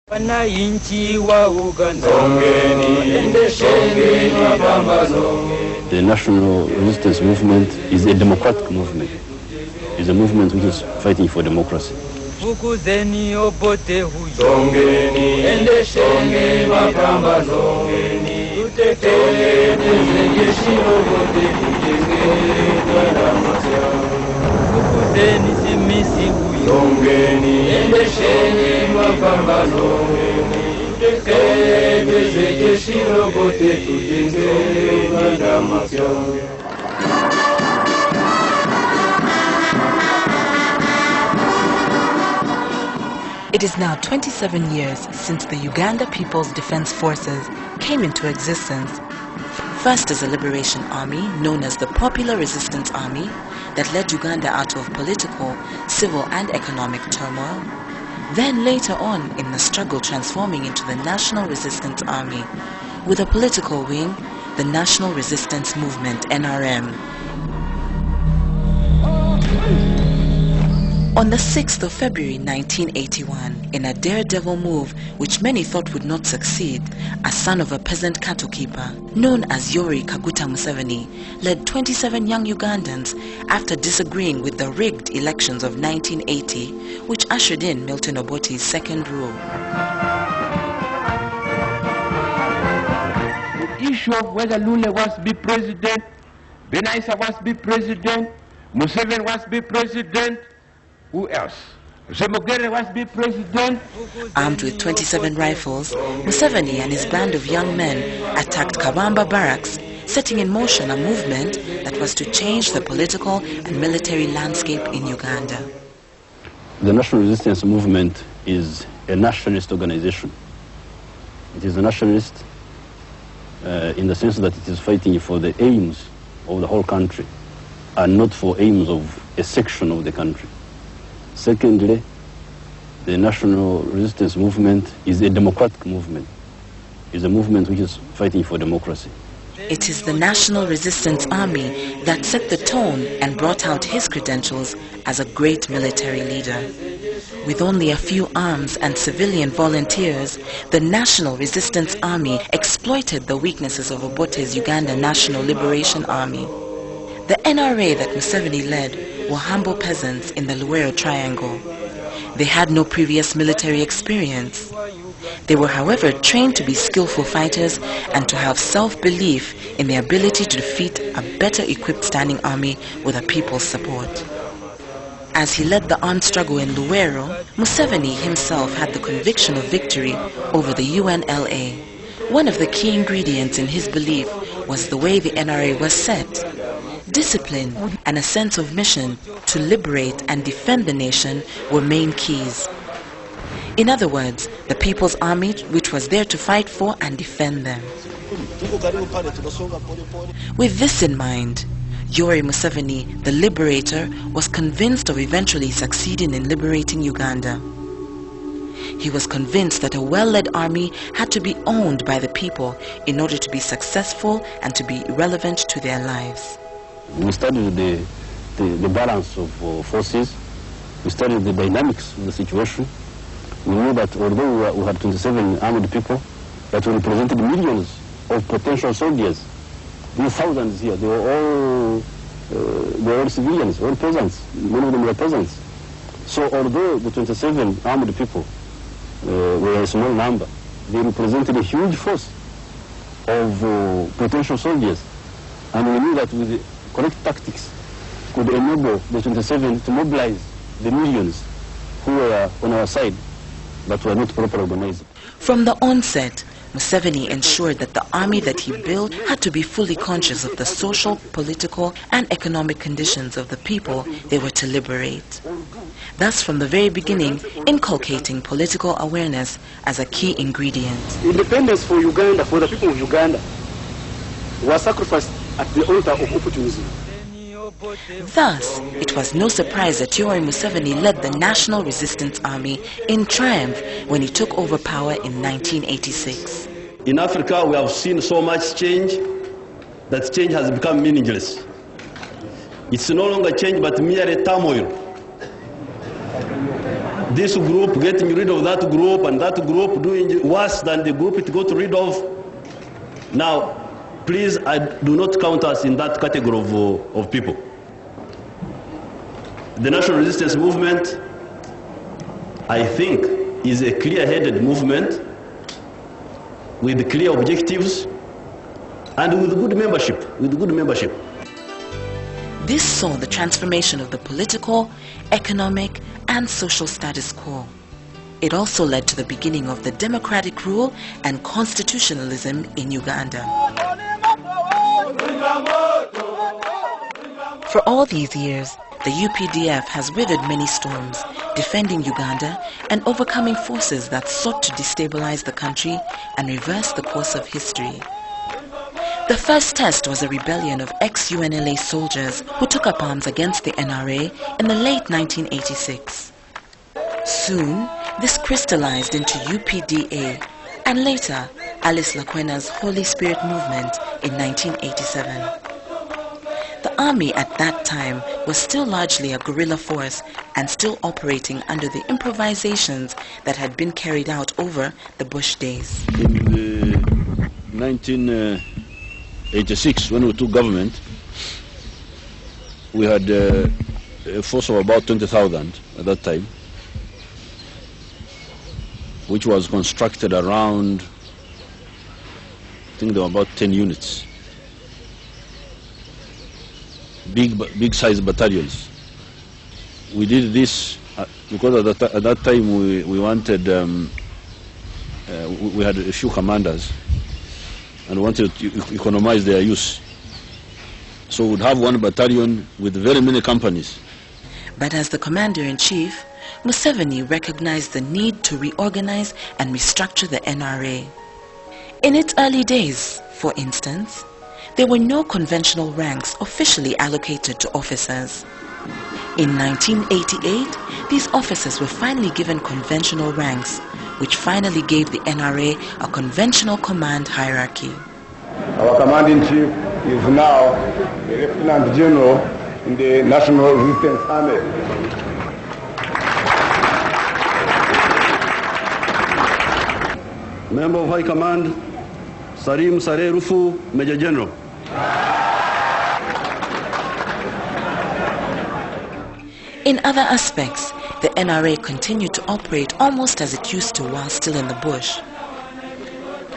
The National Resistance Movement is a democratic movement. It's a movement which is fighting for democracy. It is now 27 years since the Uganda People's Defense Forces came into existence, first as a liberation army known as the Popular Resistance Army that led Uganda out of political, civil and economic turmoil, then later on in the struggle transforming into the National Resistance Army, with a political wing, the National Resistance Movement, NRM. On the 6th of February 1981, in a daredevil move which many thought would not succeed, a son of a peasant cattle keeper, known as Yoweri Kaguta Museveni, led 27 young Ugandans after disagreeing with the rigged elections of 1980, which ushered in Milton Obote's second rule. The issue of whether Lule wants to be president, Benaisa wants to be president, Museveni wants to be president, who else? Zemogere wants to be president. Armed with 27 rifles, Museveni and his band of young men attacked Kabamba barracks, setting in motion a movement that was to change the political and military landscape in Uganda. The National Resistance Movement is a nationalist organization. It is a nationalist in the sense that it is fighting for the aims of the whole country and not for aims of a section of the country. Secondly, the National Resistance Movement is a democratic movement. It's a movement which is fighting for democracy. It is the National Resistance Army that set the tone and brought out his credentials as a great military leader. With only a few arms and civilian volunteers, the National Resistance Army exploited the weaknesses of Obote's Uganda National Liberation Army. The NRA that Museveni led were humble peasants in the Luwero Triangle. They had no previous military experience. They were, however, trained to be skillful fighters and to have self-belief in their ability to defeat a better equipped standing army with a people's support. As he led the armed struggle in Luwero, Museveni himself had the conviction of victory over the UNLA. One of the key ingredients in his belief was the way the NRA was set. Discipline and a sense of mission to liberate and defend the nation were main keys. In other words, the People's Army which was there to fight for and defend them. With this in mind, Yoweri Museveni, the liberator, was convinced of eventually succeeding in liberating Uganda. He was convinced that a well-led army had to be owned by the people in order to be successful and to be relevant to their lives. We studied the balance of forces. We studied the dynamics of the situation. We knew that although we had 27 armed people that represented millions of potential soldiers, these thousands here, they were all civilians, all peasants. Many of them were peasants. So although the 27 armed people were a small number, they represented a huge force of potential soldiers. And we knew that with the correct tactics could enable the 27 to mobilize the millions who were on our side but were not properly organized. From the onset, Museveni ensured that the army that he built had to be fully conscious of the social, political and economic conditions of the people they were to liberate. Thus, from the very beginning, inculcating political awareness as a key ingredient. Independence for Uganda, for the people of Uganda, was sacrificed at the altar of opportunism. Thus, it was no surprise that Yoweri Museveni led the National Resistance Army in triumph when he took over power in 1986. In Africa, we have seen so much change that change has become meaningless. It's no longer change but merely turmoil. this group getting rid of that group and that group doing worse than the group it got rid of. Now, please, do not count us in that category of people. The National Resistance Movement, I think, is a clear-headed movement with clear objectives and with good membership. This saw the transformation of the political, economic, and social status quo. It also led to the beginning of the democratic rule and constitutionalism in Uganda. For all these years, the UPDF has weathered many storms, defending Uganda and overcoming forces that sought to destabilize the country and reverse the course of history. The first test was a rebellion of ex-UNLA soldiers who took up arms against the NRA in the late 1986. Soon, this crystallized into UPDA and later Alice Lakwena's Holy Spirit movement in 1987. The army at that time was still largely a guerrilla force and still operating under the improvisations that had been carried out over the Bush days. In 1986, when we took government, we had a force of about 20,000 at that time, which was constructed around, I think there were about 10 units. Big size battalions. We did this because at that time we wanted, we had a few commanders and wanted to economize their use. So we'd have one battalion with very many companies. But as the commander-in-chief, Museveni recognized the need to reorganize and restructure the NRA. In its early days, for instance, there were no conventional ranks officially allocated to officers. In 1988, these officers were finally given conventional ranks, which finally gave the NRA a conventional command hierarchy. Our commanding-chief is now the Lieutenant General in the National Resistance Army. Member of High Command, Sarim Sare Rufu, Major General. In other aspects, the NRA continued to operate almost as it used to while still in the bush.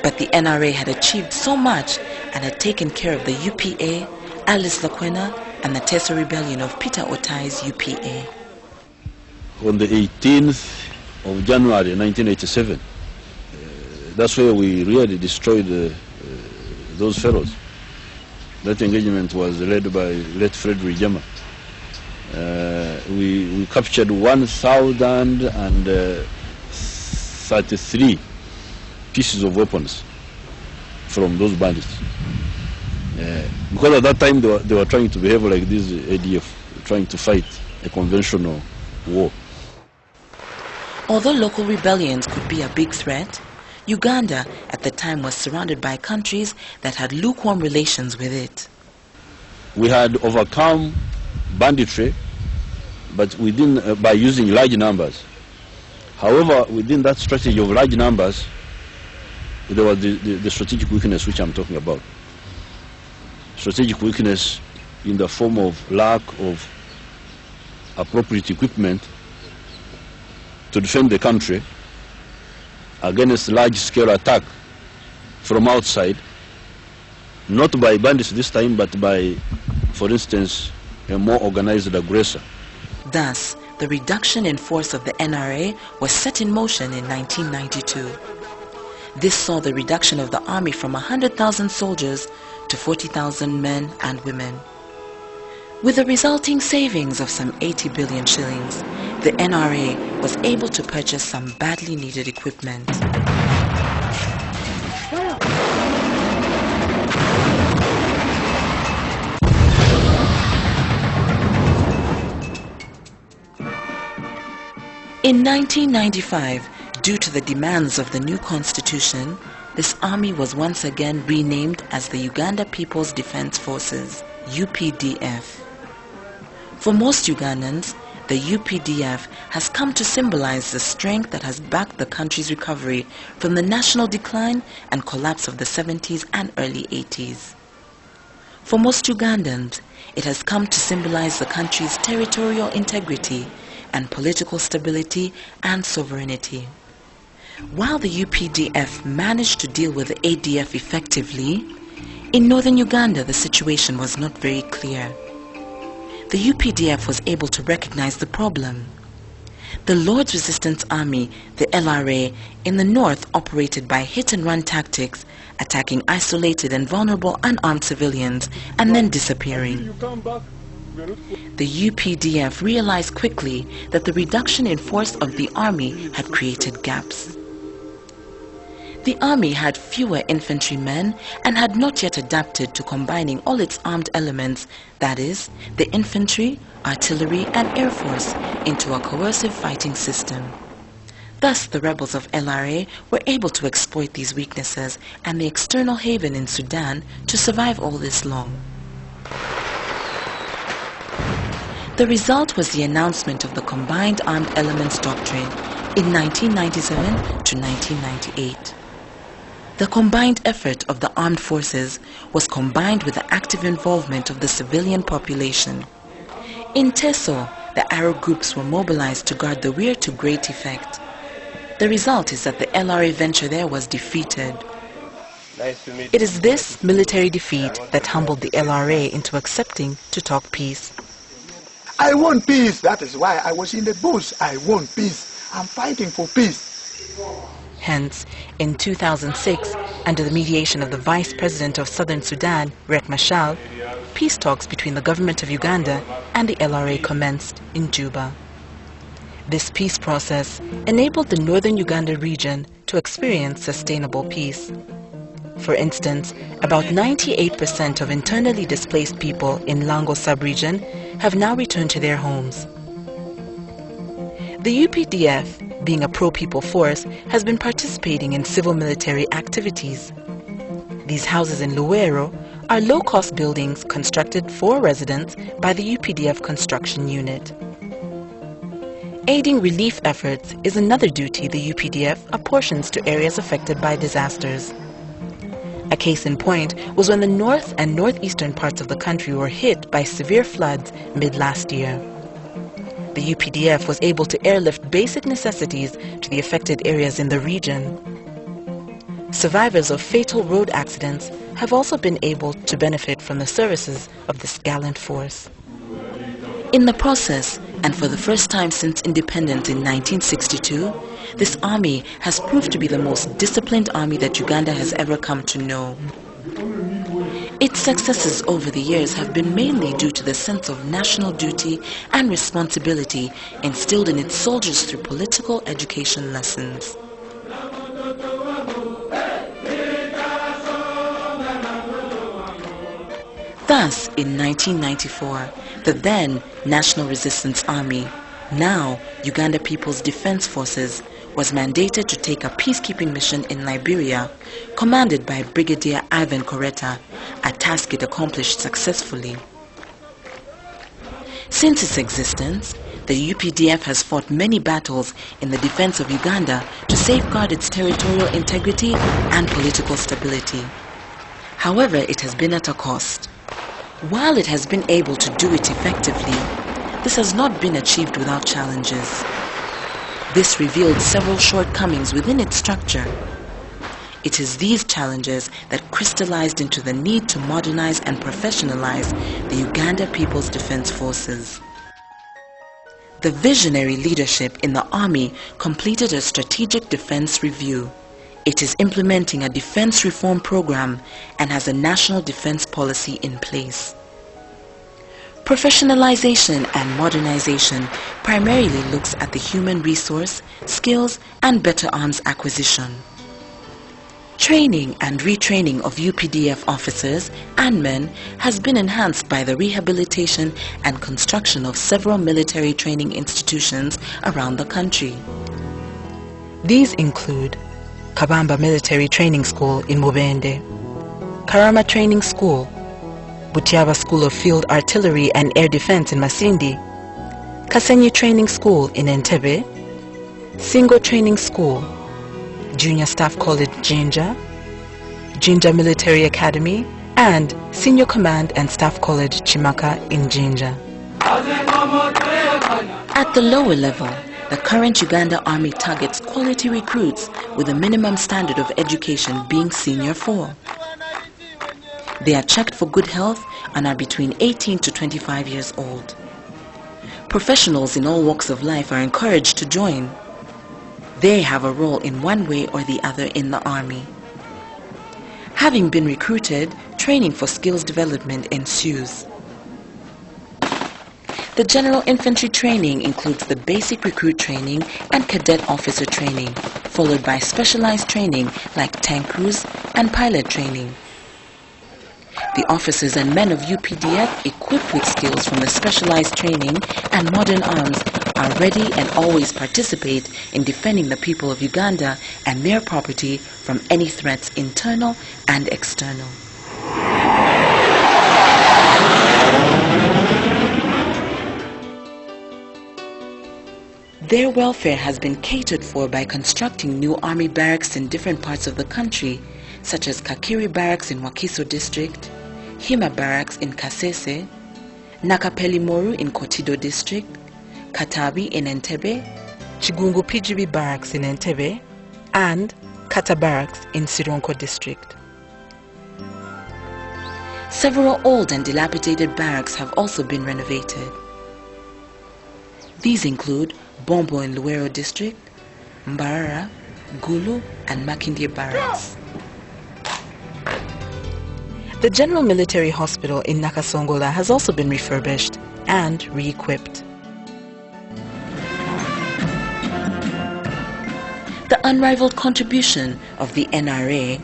But the NRA had achieved so much and had taken care of the UPA, Alice Lakwena, and the Teso Rebellion of Peter Otai's UPA. On the 18th of January 1987, that's where we really destroyed those fellows. That engagement was led by late Frederick Jama. We captured 1,033 pieces of weapons from those bandits. Because at that time they were trying to behave like this ADF, trying to fight a conventional war. Although local rebellions could be a big threat, Uganda at the time was surrounded by countries that had lukewarm relations with it. We had overcome banditry, but by using large numbers. However, within that strategy of large numbers, there was the strategic weakness which I'm talking about. Strategic weakness in the form of lack of appropriate equipment to defend the country against large-scale attack from outside, not by bandits this time, but by, for instance, a more organized aggressor. Thus, the reduction in force of the NRA was set in motion in 1992. This saw the reduction of the army from 100,000 soldiers to 40,000 men and women. With the resulting savings of some 80 billion shillings, the NRA was able to purchase some badly needed equipment. In 1995, due to the demands of the new constitution, this army was once again renamed as the Uganda People's Defence Forces, UPDF. For most Ugandans, the UPDF has come to symbolize the strength that has backed the country's recovery from the national decline and collapse of the 70s and early 80s. For most Ugandans, it has come to symbolize the country's territorial integrity and political stability and sovereignty. While the UPDF managed to deal with the ADF effectively, in northern Uganda the situation was not very clear. The UPDF was able to recognize the problem. The Lord's Resistance Army, the LRA, in the north operated by hit-and-run tactics, attacking isolated and vulnerable unarmed civilians and then disappearing. The UPDF realized quickly that the reduction in force of the army had created gaps. The army had fewer infantrymen and had not yet adapted to combining all its armed elements, that is, the infantry, artillery and air force, into a coercive fighting system. Thus, the rebels of LRA were able to exploit these weaknesses and the external haven in Sudan to survive all this long. The result was the announcement of the Combined Armed Elements Doctrine in 1997 to 1998. The combined effort of the armed forces was combined with the active involvement of the civilian population. In Teso, the Arab groups were mobilized to guard the rear to great effect. The result is that the LRA venture there was defeated. It is this military defeat that humbled the LRA into accepting to talk peace. I want peace. That is why I was in the bush. I want peace. I'm fighting for peace. Hence, in 2006, under the mediation of the Vice President of Southern Sudan, Riek Machar, peace talks between the government of Uganda and the LRA commenced in Juba. This peace process enabled the northern Uganda region to experience sustainable peace. For instance, about 98% of internally displaced people in Lango sub-region have now returned to their homes. The UPDF, being a pro-people force, has been participating in civil-military activities. These houses in Luwero are low-cost buildings constructed for residents by the UPDF construction unit. Aiding relief efforts is another duty the UPDF apportions to areas affected by disasters. A case in point was when the north and northeastern parts of the country were hit by severe floods mid-last year. The UPDF was able to airlift basic necessities to the affected areas in the region. Survivors of fatal road accidents have also been able to benefit from the services of this gallant force. In the process, and for the first time since independence in 1962, this army has proved to be the most disciplined army that Uganda has ever come to know. Its successes over the years have been mainly due to the sense of national duty and responsibility instilled in its soldiers through political education lessons. Thus, in 1994, the then National Resistance Army, now Uganda People's Defense Forces, was mandated to take a peacekeeping mission in Liberia, commanded by Brigadier Ivan Koreta, a task it accomplished successfully. Since its existence, the UPDF has fought many battles in the defense of Uganda to safeguard its territorial integrity and political stability. However, it has been at a cost. While it has been able to do it effectively, this has not been achieved without challenges. This revealed several shortcomings within its structure. It is these challenges that crystallized into the need to modernize and professionalize the Uganda People's Defense Forces. The visionary leadership in the Army completed a strategic defense review. It is implementing a defense reform program and has a national defense policy in place. Professionalization and modernization primarily looks at the human resource, skills, and better arms acquisition. Training and retraining of UPDF officers and men has been enhanced by the rehabilitation and construction of several military training institutions around the country. These include Kabamba Military Training School in Mubende, Karama Training School, Butiaba School of Field Artillery and Air Defense in Masindi, Kasenyi Training School in Entebbe, Singo Training School, Junior Staff College Jinja, Jinja Military Academy, and Senior Command and Staff College Chimaka in Jinja. At the lower level, the current Uganda Army targets quality recruits with a minimum standard of education being Senior 4. They are checked for good health and are between 18 to 25 years old. Professionals in all walks of life are encouraged to join. They have a role in one way or the other in the Army. Having been recruited, training for skills development ensues. The general infantry training includes the basic recruit training and cadet officer training, followed by specialized training like tank crews and pilot training. The officers and men of UPDF, equipped with skills from the specialized training and modern arms, are ready and always participate in defending the people of Uganda and their property from any threats, internal and external. Their welfare has been catered for by constructing new army barracks in different parts of the country, such as Kakiri Barracks in Wakiso District, Hima Barracks in Kasese, Nakapeli Moru in Kotido District, Katabi in Entebbe, Chigungu PGB Barracks in Entebbe, and Kata Barracks in Sironko District. Several old and dilapidated barracks have also been renovated. These include Bombo in Luero District, Mbarara, Gulu, and Makindye Barracks. The General Military Hospital in Nakasongola has also been refurbished and re-equipped. The unrivaled contribution of the NRA,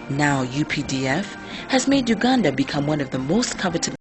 now UPDF, has made Uganda become one of the most coveted